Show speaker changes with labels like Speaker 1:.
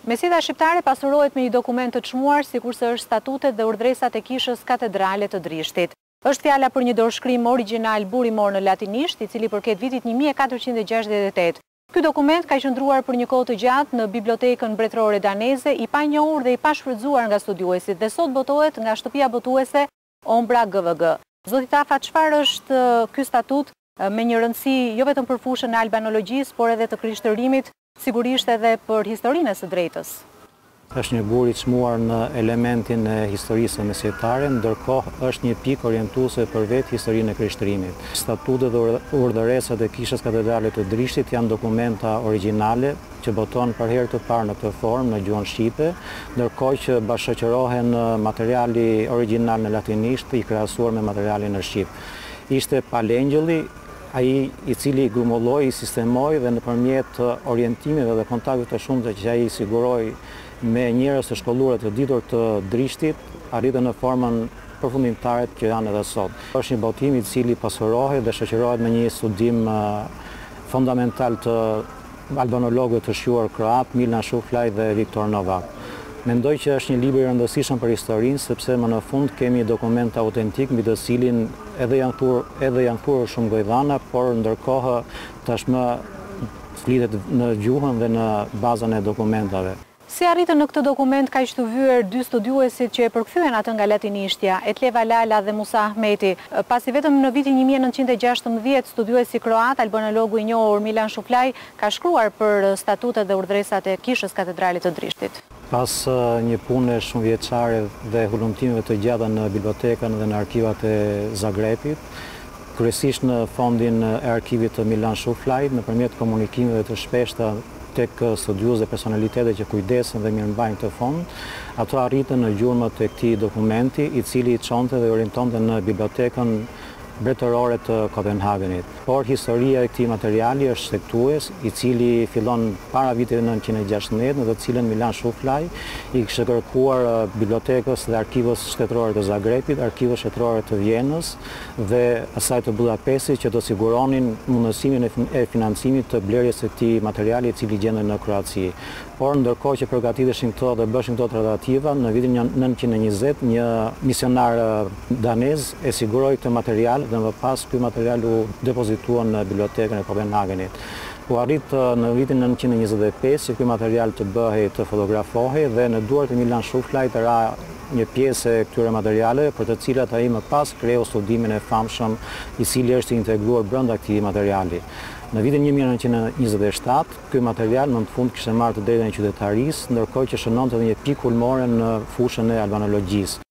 Speaker 1: Mesjeda shqiptare pasurohet me një dokument të çmuar, sikurse është statutet dhe urdhresat e kishës katedrale të Drishtit. Është fjala për një dorëshkrim origjinal burimor në latinisht, i cili përket vitit 1468. Ky dokument ka qëndruar për një kohë të gjatë në bibliotekën mbretërore daneze, i panjohur dhe i pashfrytzuar nga studiuesit, dhe sot botohet nga shtëpia botuese Ombra GVG. Zoti Tafa, çfarë është ky statut me një rëndësi jo vetëm për fushën e albanologjisë, por edhe të krishtërimit, sigurisht edhe për historinë e së drejtës?
Speaker 2: Është një bur i çmuar në elementin e historisë mesjetare, ndërkohë është një pikë orientuese për vetë historinë e krishtërimit. Statutet dhe urdhëresat e kishës katedrale të Drishtit janë dokumenta origjinale që boton për herë të parë në këtë formë në gjuhën shqipe, ndërkohë që bashkëqërohen materiali origjinal në latinisht i krahasuar me materialin në shqip. Ishte Palengjelli ai i cili grumulloi, sistemoi dhe nëpërmjet orientimeve dhe kontakteve të shumta që ai siguroi me njerëz të shkolluar të ditur të Drishtit, arritën në formën përfundimtare që janë edhe sot. Është një botim i cili pasurohet dhe shoqërohet me një studim fundamental të albanologëve të shquar kroat, Milan Shuflaj dhe Viktor Novak. Mendoj që është një libër i rëndësishëm për historinë, sepse më në fund kemi dokument autentik mbi të cilin edhe janë thurur shumë gojdhana, por ndërkohë tashmë flitet në gjuhën dhe në bazën e dokumentave.
Speaker 1: Si arritën në këtë dokument kaq të vyer dy studiuesit që e përkthyen atë nga latinishtja, Etleva Lala dhe Musa Ahmeti, pasi vetëm në vitin 1916 studiuesi kroat, albanologu i njohur Milan Shuflaj, ka shkruar për statutet dhe urdhresat e kishës katedralit të Drishtit.
Speaker 2: Pas një pune shumë vjeçare dhe hulumtimeve të gjata në bibliotekën dhe në arkivat e Zagrebit, kryesisht në fondin e arkivit të Milan Shuflaj, nëpërmjet komunikimeve të shpeshta tek studiues dhe personalitete që kujdesen dhe mirëmbajnë këtë fond, ato arritën në gjurmët e këtij dokumenti, i cili çonte dhe orientonte në bibliotekën mbretërore të Kopenhagenit. Por historia e këtij materiali është sektues, i cili fillon para vitit 1916, në të cilën Milan Shuflaj i kishte kërkuar bibliotekës dhe arkivës shtetërore të Zagrebit, arkivës shtetërore të Vjenës dhe asaj të Budapestit që të siguronin mundësimin e financimit të blerjes së këtij materiali i cili gjendet në Kroaci. Por ndërkohë që përgatiteshin këto dhe bëshin këto tratativa, në vitin 1920 një misionar danez e siguroi këtë material dhe më pas ky material u depozitua në bibliotekën e Kopenhagenit. U arrit në vitin 1925 që ky material të bëhej të fotografohej dhe në duart e Milan Shuflaj të ra një pjesë e këtyre materialeve për të cilat ai më pas kreu studimin e famshëm i cili është integruar brenda këtij materiali. Në vitin 1927, ky material në fund kishte marrë të drejtën e qytetarisë, ndërkohë që shënonte edhe një pikë ulmore në fushën e albanologjisë.